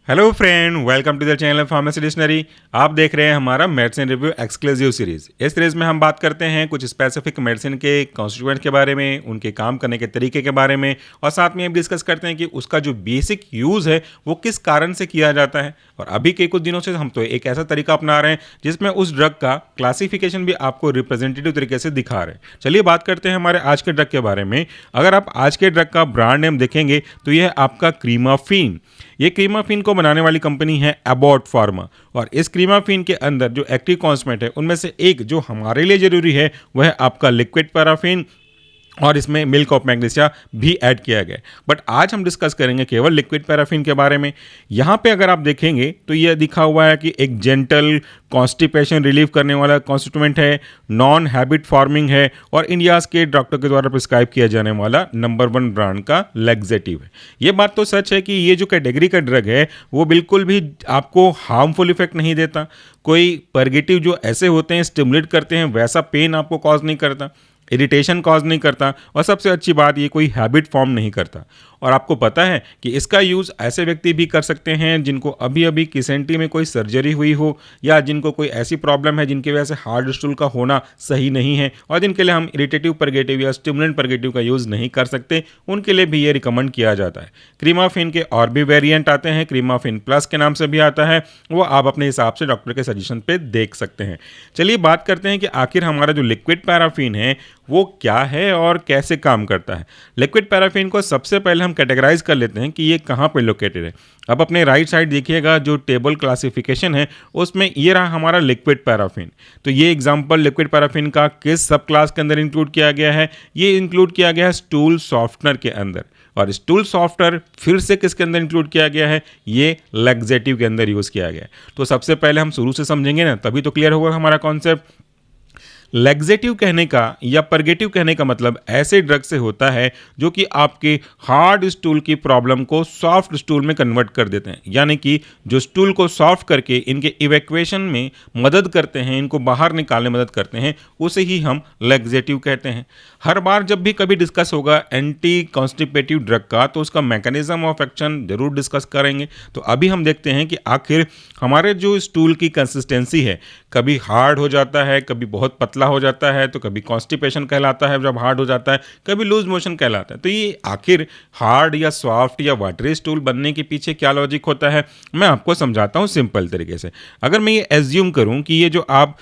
Hello friend, welcome to the channel pharmacy dictionary. आप देख रहे हैं हमारा मेडिसिन रिव्यू एक्सक्लूसिव सीरीज। इस सीरीज में हम बात करते हैं कुछ स्पेसिफिक मेडिसिन के कॉन्स्टिट्यूएंट के बारे में, उनके काम करने के तरीके के बारे में, और साथ में हम डिस्कस करते हैं कि उसका जो बेसिक यूज़ है वो किस कारण से किया जाता है। और अभी के कुछ दिनों से हम तो एक ऐसा तरीका अपना रहे हैं जिसमें उस ड्रग का क्लासिफिकेशन भी आपको रिप्रेजेंटेटिव तरीके से दिखा रहे हैं। चलिए बात करते हैं हमारे आज के ड्रग के बारे में। अगर आप आज के ड्रग का ब्रांड नेम देखेंगे तो यह आपका क्रीमाफीन। ये क्रीमाफीन को बनाने वाली कंपनी है एबॉट फार्मा। और इस क्रीमाफीन के अंदर जो एक्टिव कॉन्स्टिट्यूएंट है उनमें से एक जो हमारे लिए जरूरी है वह है आपका लिक्विड पैराफिन, और इसमें मिल्क ऑफ मैग्नीशिया भी ऐड किया गया है। बट आज हम डिस्कस करेंगे केवल लिक्विड पैराफिन के बारे में। यहाँ पे अगर आप देखेंगे तो ये लिखा हुआ है कि एक जेंटल कॉन्स्टिपेशन रिलीव करने वाला कॉन्स्टिट्यूएंट है, नॉन हैबिट फॉर्मिंग है, और इंडियाज के डॉक्टर के द्वारा प्रिस्क्राइब किया जाने वाला नंबर 1 ब्रांड का लैक्सेटिव है। ये बात तो सच है कि ये जो कैटेगरी का ड्रग है वो बिल्कुल भी आपको हार्मफुल इफेक्ट नहीं देता। कोई परगेटिव जो ऐसे होते हैं स्टिमुलेट करते हैं वैसा पेन आपको कॉज नहीं करता, इरिटेशन कॉज नहीं करता, और सबसे अच्छी बात ये कोई हैबिट फॉर्म नहीं करता। और आपको पता है कि इसका यूज़ ऐसे व्यक्ति भी कर सकते हैं जिनको अभी अभी किसेंटी में कोई सर्जरी हुई हो, या जिनको कोई ऐसी प्रॉब्लम है जिनकी वजह से हार्ड स्टूल का होना सही नहीं है और जिनके लिए हम इरिटेटिव परगेटिव या स्टिमुलेंट परगेटिव का यूज़ नहीं कर सकते, उनके लिए भी ये रिकमेंड किया जाता है। क्रीमाफिन के और भी वेरिएंट आते हैं, क्रीमाफिन प्लस के नाम से भी आता है, वो आप अपने हिसाब से डॉक्टर के सजेशन पे देख सकते हैं। चलिए बात करते हैं कि आखिर हमारा जो लिक्विड पैराफिन है वो क्या है और कैसे काम करता है। लिक्विड पैराफिन को सबसे पहले हम कैटेगराइज कर लेते हैं कि ये कहाँ पे लोकेटेड है। अब अपने राइट साइड देखिएगा, जो टेबल क्लासिफिकेशन है उसमें ये रहा हमारा लिक्विड पैराफिन। तो ये एग्जांपल लिक्विड पैराफिन का किस सब क्लास के अंदर इंक्लूड किया गया है, ये इंक्लूड किया गया है स्टूल सॉफ्टनर के अंदर। और स्टूल सॉफ्टनर फिर से किसके अंदर इंक्लूड किया गया है, ये लैक्सेटिव के अंदर यूज़ किया गया है। तो सबसे पहले हम शुरू से समझेंगे ना, तभी तो क्लियर होगा हमारा कॉन्सेप्ट। लैक्सेटिव कहने का या परगेटिव कहने का मतलब ऐसे ड्रग से होता है जो कि आपके हार्ड स्टूल की प्रॉब्लम को सॉफ्ट स्टूल में कन्वर्ट कर देते हैं, यानी कि जो स्टूल को सॉफ्ट करके इनके इवैक्यूएशन में मदद करते हैं, इनको बाहर निकालने में मदद करते हैं, उसे ही हम लैक्सेटिव कहते हैं। हर बार जब भी कभी डिस्कस होगा एंटी कॉन्स्टिपेटिव ड्रग का तो उसका मैकेनिज्म ऑफ एक्शन जरूर डिस्कस करेंगे। तो अभी हम देखते हैं कि आखिर हमारे जो स्टूल की कंसिस्टेंसी है, कभी हार्ड हो जाता है, कभी बहुत पतला हो जाता है, तो कभी कॉन्स्टिपेशन कहलाता है जब हार्ड हो जाता है, कभी लूज मोशन कहलाता है। तो ये आखिर हार्ड या सॉफ्ट या वाटरी स्टूल बनने के पीछे क्या लॉजिक होता है, मैं आपको समझाता हूँ सिंपल तरीके से। अगर मैं ये एज्यूम करूँ कि ये जो आप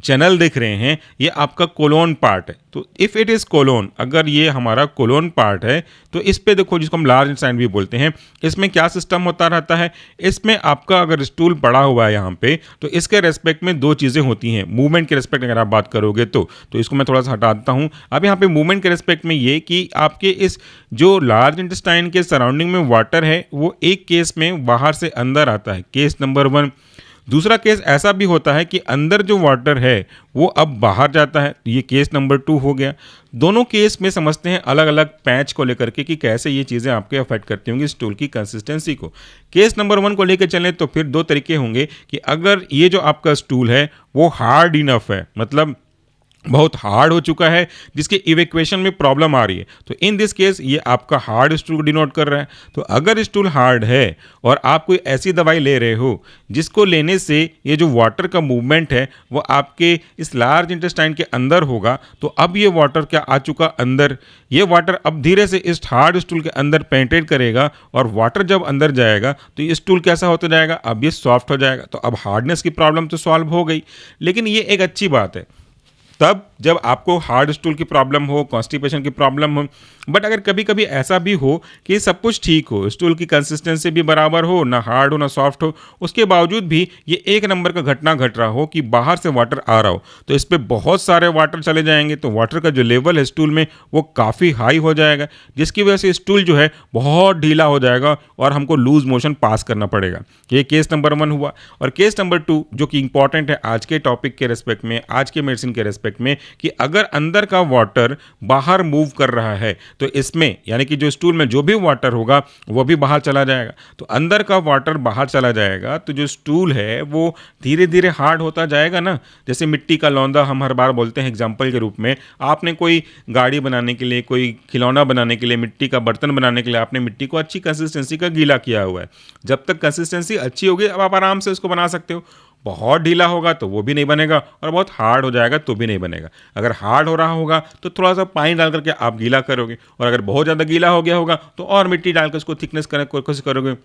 चैनल देख रहे हैं ये आपका कोलोन पार्ट है, तो इफ़ इट इज़ कोलोन, अगर ये हमारा कोलोन पार्ट है तो इस पे देखो, जिसको हम लार्ज इंटेस्टाइन भी बोलते हैं, इसमें क्या सिस्टम होता रहता है। इसमें आपका अगर स्टूल पड़ा हुआ है यहाँ पे, तो इसके रेस्पेक्ट में दो चीज़ें होती हैं। मूवमेंट के रेस्पेक्ट अगर आप बात करोगे तो इसको मैं थोड़ा सा हटा देता हूँ। अब यहाँ पे मूवमेंट के रेस्पेक्ट में ये कि आपके इस जो लार्ज इंटेस्टाइन के सराउंडिंग में वाटर है वो एक केस में बाहर से अंदर आता है, केस नंबर 1। दूसरा केस ऐसा भी होता है कि अंदर जो वाटर है वो अब बाहर जाता है, ये केस नंबर 2 हो गया। दोनों केस में समझते हैं अलग अलग पैच को लेकर के कि कैसे ये चीज़ें आपके अफेक्ट करती होंगी स्टूल की कंसिस्टेंसी को। केस नंबर 1 को लेकर चलें तो फिर दो तरीके होंगे कि अगर ये जो आपका स्टूल है वो हार्ड इनफ है, मतलब बहुत हार्ड हो चुका है जिसके इवैक्यूएशन में प्रॉब्लम आ रही है, तो इन दिस केस ये आपका हार्ड स्टूल को डिनोट कर रहा है। तो अगर स्टूल हार्ड है और आप कोई ऐसी दवाई ले रहे हो जिसको लेने से ये जो वाटर का मूवमेंट है वो आपके इस लार्ज इंटेस्टाइन के अंदर होगा, तो अब ये वाटर क्या आ चुका अंदर, ये वाटर अब धीरे से इस हार्ड स्टूल के अंदर पेनिट्रेट करेगा, और वाटर जब अंदर जाएगा तो ये स्टूल कैसा होता जाएगा, अब ये सॉफ्ट हो जाएगा। तो अब हार्डनेस की प्रॉब्लम तो सॉल्व हो गई। लेकिन ये एक अच्छी बात है तब जब आपको हार्ड स्टूल की प्रॉब्लम हो, कॉन्स्टिपेशन की प्रॉब्लम हो। बट अगर कभी कभी ऐसा भी हो कि सब कुछ ठीक हो, स्टूल की कंसिस्टेंसी भी बराबर हो, ना हार्ड हो ना सॉफ्ट हो, उसके बावजूद भी ये एक नंबर का घटना घट रहा हो कि बाहर से वाटर आ रहा हो, तो इस पर बहुत सारे वाटर चले जाएंगे, तो वाटर का जो लेवल है स्टूल में वो काफ़ी हाई हो जाएगा, जिसकी वजह से स्टूल जो है बहुत ढीला हो जाएगा और हमको लूज मोशन पास करना पड़ेगा। ये केस नंबर 1 हुआ। और केस नंबर 2 जो कि इंपॉर्टेंट है आज के टॉपिक के रेस्पेक्ट में, आज के मेडिसिन के रेस्पेक्ट में, कि अगर अंदर का वाटर बाहर मूव कर रहा है तो इसमें यानी कि जो स्टूल में जो भी वाटर होगा वो भी बाहर चला जाएगा। तो अंदर का वाटर बाहर चला जाएगा तो जो स्टूल है वो धीरे धीरे हार्ड होता जाएगा ना। जैसे मिट्टी का लौंदा हम हर बार बोलते हैं एग्जाम्पल के रूप में, आपने कोई गाड़ी बनाने के लिए, कोई खिलौना बनाने के लिए, मिट्टी का बर्तन बनाने के लिए आपने मिट्टी को अच्छी कंसिस्टेंसी का गीला किया हुआ है। जब तक कंसिस्टेंसी अच्छी होगी अब आप आराम से उसको बना सकते हो। बहुत ढीला होगा तो वो भी नहीं बनेगा और बहुत हार्ड हो जाएगा तो भी नहीं बनेगा। अगर हार्ड हो रहा होगा तो थोड़ा सा पानी डाल करके आप गीला करोगे, और अगर बहुत ज़्यादा गीला हो गया होगा तो और मिट्टी डाल कर उसको थिकनेस करने की कोशिश करोगे।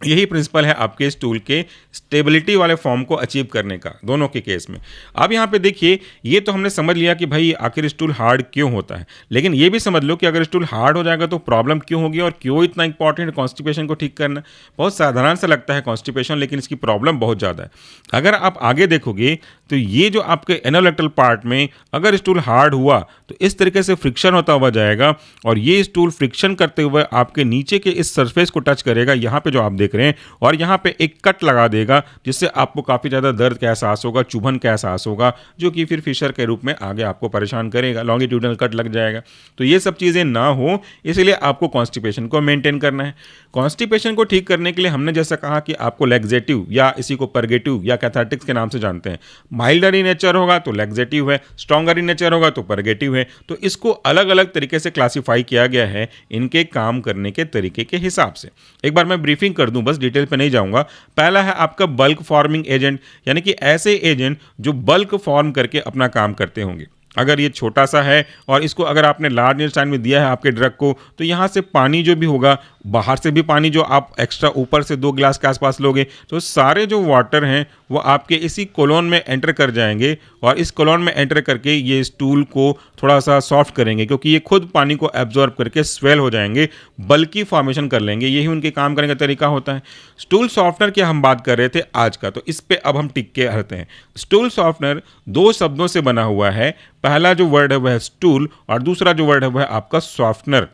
यही प्रिंसिपल है आपके स्टूल के स्टेबिलिटी वाले फॉर्म को अचीव करने का, दोनों के केस में। अब यहाँ पे देखिए, ये तो हमने समझ लिया कि भाई आखिर स्टूल हार्ड क्यों होता है, लेकिन ये भी समझ लो कि अगर स्टूल हार्ड हो जाएगा तो प्रॉब्लम क्यों होगी और क्यों इतना इंपॉर्टेंट कॉन्स्टिपेशन को ठीक करना। बहुत साधारण सा लगता है कॉन्स्टिपेशन, लेकिन इसकी प्रॉब्लम बहुत ज़्यादा है। अगर आप आगे देखोगे तो ये जो आपके एनोलेक्टल पार्ट में अगर स्टूल हार्ड हुआ तो इस तरीके से फ्रिक्शन होता हुआ जाएगा, और ये स्टूल फ्रिक्शन करते हुए आपके नीचे के इस सरफेस को टच करेगा, यहाँ पे जो आप देख रहे हैं, और यहाँ पे एक कट लगा देगा जिससे आपको काफ़ी ज़्यादा दर्द का एहसास होगा, चुभन का एहसास होगा, जो कि फिर फिशर के रूप में आगे आपको परेशान करेगा, लॉन्गिट्यूडनल कट लग जाएगा। तो ये सब चीज़ें ना हो इसलिए आपको कॉन्स्टिपेशन को मेंटेन करना है। कॉन्स्टिपेशन को ठीक करने के लिए हमने जैसा कहा कि आपको लैक्सेटिव या इसी को परगेटिव या कैथार्टिक्स के नाम से जानते हैं। माइल्डर इन नेचर होगा तो लैक्सेटिव है, स्ट्रॉन्गर इन नेचर होगा तो परगेटिव है। तो इसको अलग अलग तरीके से क्लासीफाई किया गया है इनके काम करने के तरीके के हिसाब से। एक बार मैं ब्रीफिंग कर दूं, बस डिटेल पे नहीं जाऊंगा। पहला है आपका बल्क फॉर्मिंग एजेंट, यानी कि ऐसे एजेंट जो बल्क फॉर्म करके अपना काम करते होंगे। अगर ये छोटा सा है और इसको अगर आपने लार्ज इंटेस्टाइन में दिया है आपके ड्रग को, तो यहाँ से पानी जो भी होगा, बाहर से भी पानी जो आप एक्स्ट्रा ऊपर से 2 गिलास के आसपास लोगे, तो सारे जो वाटर हैं वो आपके इसी कोलोन में एंटर कर जाएंगे, और इस कोलोन में एंटर करके ये स्टूल को थोड़ा सा सॉफ्ट करेंगे, क्योंकि ये खुद पानी को एब्जॉर्ब करके स्वेल हो जाएंगे, बल्कि फॉर्मेशन कर लेंगे। यही उनके काम करने का तरीका होता है। स्टूल सॉफ्टनर की हम बात कर रहे थे आज का, तो इस पे अब हम टिक के रहते हैं। स्टूल सॉफ्टनर 2 शब्दों से बना हुआ है। पहला जो वर्ड है वह है स्टूल, और दूसरा जो वर्ड है वह है आपका सॉफ्टनर।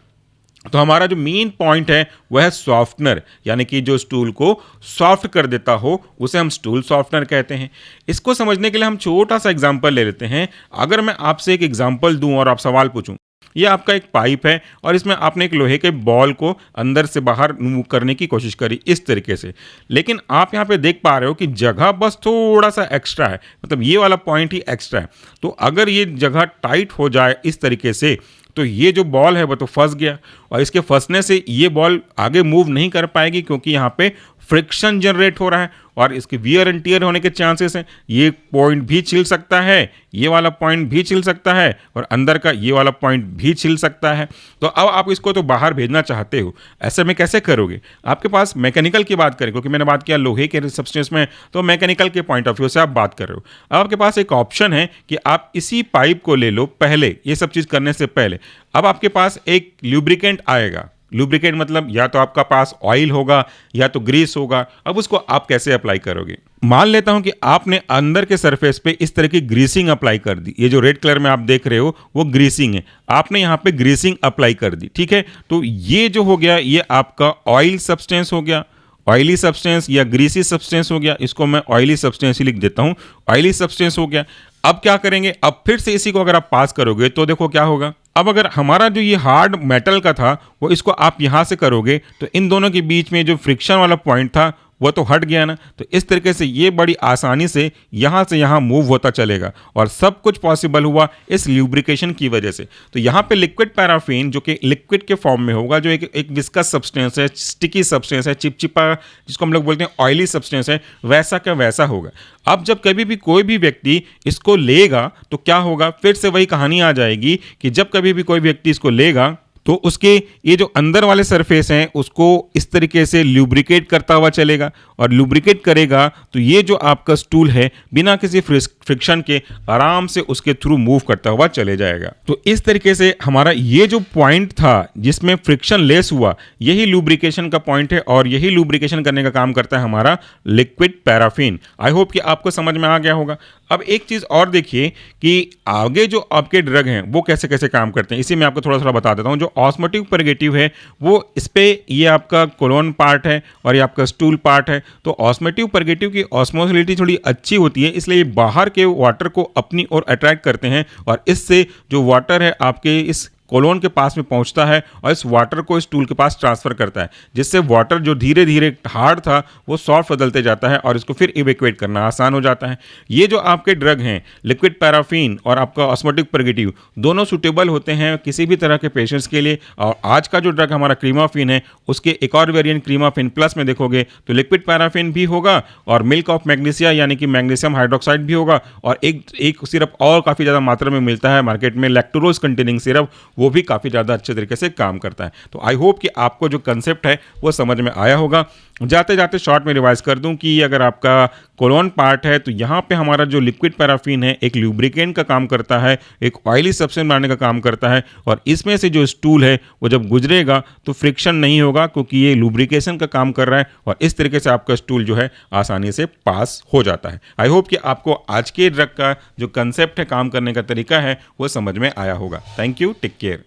तो हमारा जो मेन पॉइंट है वह है सॉफ्टनर, यानी कि जो स्टूल को सॉफ्ट कर देता हो उसे हम स्टूल सॉफ्टनर कहते हैं। इसको समझने के लिए हम छोटा सा एग्जांपल ले लेते हैं। अगर मैं आपसे एक एग्जांपल दूं और आप सवाल पूछूं, ये आपका एक पाइप है और इसमें आपने एक लोहे के बॉल को अंदर से बाहर मूव करने की कोशिश करी इस तरीके से, लेकिन आप यहाँ पे देख पा रहे हो कि जगह बस थोड़ा सा एक्स्ट्रा है, मतलब ये वाला पॉइंट ही एक्स्ट्रा है। तो अगर ये जगह टाइट हो जाए इस तरीके से, तो ये जो बॉल है वो तो फंस गया, और इसके फंसने से ये बॉल आगे मूव नहीं कर पाएगी, क्योंकि यहाँ पे फ्रिक्शन जनरेट हो रहा है और इसके वियर एंड टियर होने के चांसेस हैं। ये पॉइंट भी छिल सकता है, ये वाला पॉइंट भी छिल सकता है, और अंदर का ये वाला पॉइंट भी छिल सकता है। तो अब आप इसको तो बाहर भेजना चाहते हो, ऐसे में कैसे करोगे? आपके पास मैकेनिकल की बात करें, क्योंकि मैंने बात किया लोहे के सब्सटेंस में, तो मैकेनिकल के पॉइंट ऑफ व्यू से आप बात कर रहे हो। अब आपके पास एक ऑप्शन है कि आप इसी पाइप को ले लो पहले, ये सब चीज़ करने से पहले। अब आपके पास एक ल्यूब्रिकेंट आएगा। लुब्रिकेंट मतलब या तो आपका पास ऑयल होगा या तो ग्रीस होगा। अब उसको आप कैसे अप्लाई करोगे? मान लेता हूं कि आपने अंदर के सरफेस पे इस तरह की ग्रीसिंग अप्लाई कर दी। ये जो रेड कलर में आप देख रहे हो वो ग्रीसिंग है, आपने यहाँ पे ग्रीसिंग अप्लाई कर दी, ठीक है। तो ये जो हो गया ये आपका ऑयल सब्सटेंस हो गया, ऑयली सब्सटेंस या ग्रीसी सब्सटेंस हो गया। इसको मैं ऑयली सब्सटेंस ही लिख देता हूँ, ऑयली सब्सटेंस हो गया। अब क्या करेंगे? अब फिर से इसी को अगर आप पास करोगे तो देखो क्या होगा। अब अगर हमारा जो ये हार्ड मेटल का था वो इसको आप यहाँ से करोगे तो इन दोनों के बीच में जो फ्रिक्शन वाला पॉइंट था वो तो हट गया ना। तो इस तरीके से ये बड़ी आसानी से यहाँ मूव होता चलेगा, और सब कुछ पॉसिबल हुआ इस ल्यूब्रिकेशन की वजह से। तो यहाँ पे लिक्विड पैराफिन जो कि लिक्विड के फॉर्म में होगा, जो एक विस्कस सब्सटेंस है, स्टिकी सब्सटेंस है, चिपचिपा जिसको हम लोग बोलते हैं ऑयली सब्सटेंस है, वैसा का वैसा होगा। अब जब कभी भी कोई भी व्यक्ति इसको लेगा तो क्या होगा? फिर से वही कहानी आ जाएगी कि जब कभी भी कोई व्यक्ति इसको लेगा तो उसके ये जो अंदर वाले सरफेस हैं उसको इस तरीके से ल्यूब्रिकेट करता हुआ चलेगा, और ल्यूब्रिकेट करेगा तो ये जो आपका स्टूल है बिना किसी फ्रिक्शन के आराम से उसके थ्रू मूव करता हुआ चले जाएगा। तो इस तरीके से हमारा ये जो पॉइंट था जिसमें फ्रिक्शन लेस हुआ, यही लुब्रिकेशन का पॉइंट है, और यही लुब्रिकेशन करने का काम करता है हमारा लिक्विड पैराफिन। आई होप कि आपको समझ में आ गया होगा। अब एक चीज़ और देखिए कि आगे जो आपके ड्रग हैं वो कैसे कैसे काम करते हैं, इसी में आपको थोड़ा थोड़ा बता देता हूँ। जो ऑस्मोटिक परगेटिव है वो इस पे ये आपका कोलोन पार्ट है और ये आपका स्टूल पार्ट है। तो ऑस्मोटिक परगेटिव की ऑस्मोसिलिटी थोड़ी अच्छी होती है, इसलिए बाहर के वाटर को अपनी ओर अट्रैक्ट करते हैं और इससे जो वाटर है आपके इस कोलोन के पास में पहुंचता है और इस वाटर को इस टूल के पास ट्रांसफर करता है, जिससे वाटर जो धीरे धीरे हार्ड था वो सॉफ्ट बदलते जाता है और इसको फिर इवेक्यूएट करना आसान हो जाता है। ये जो आपके ड्रग हैं लिक्विड पैराफिन और आपका ऑस्मोटिक परगेटिव दोनों सूटेबल होते हैं किसी भी तरह के पेशेंट्स के लिए। और आज का जो ड्रग हमारा क्रीमाफिन है उसके एक और वेरिएंट क्रीमाफिन प्लस में देखोगे तो लिक्विड पैराफिन भी होगा और मिल्क ऑफ मैग्नीशिया यानी कि मैग्नीशियम हाइड्रोक्साइड भी होगा और एक सिरप और काफ़ी ज़्यादा मात्रा में मिलता है मार्केट में, लैक्टोरोज कंटेनिंग सिरप, वो भी काफ़ी ज़्यादा अच्छे तरीके से काम करता है। तो आई होप कि आपको जो कंसेप्ट है वो समझ में आया होगा। जाते जाते शॉर्ट में रिवाइज कर दूं कि अगर आपका कोलोन पार्ट है तो यहाँ पे हमारा जो लिक्विड पैराफिन है एक लुब्रिकेंट का काम करता है, एक ऑयली सब्सटेंस बनाने का काम करता है और इसमें से जो स्टूल है वो जब गुजरेगा तो फ्रिक्शन नहीं होगा क्योंकि ये लुब्रिकेशन का काम कर रहा है और इस तरीके से आपका स्टूल जो है आसानी से पास हो जाता है। आई होप कि आपको आज के ड्रग का जो कंसेप्ट है, काम करने का तरीका है, वो समझ में आया होगा। Thank you, take care.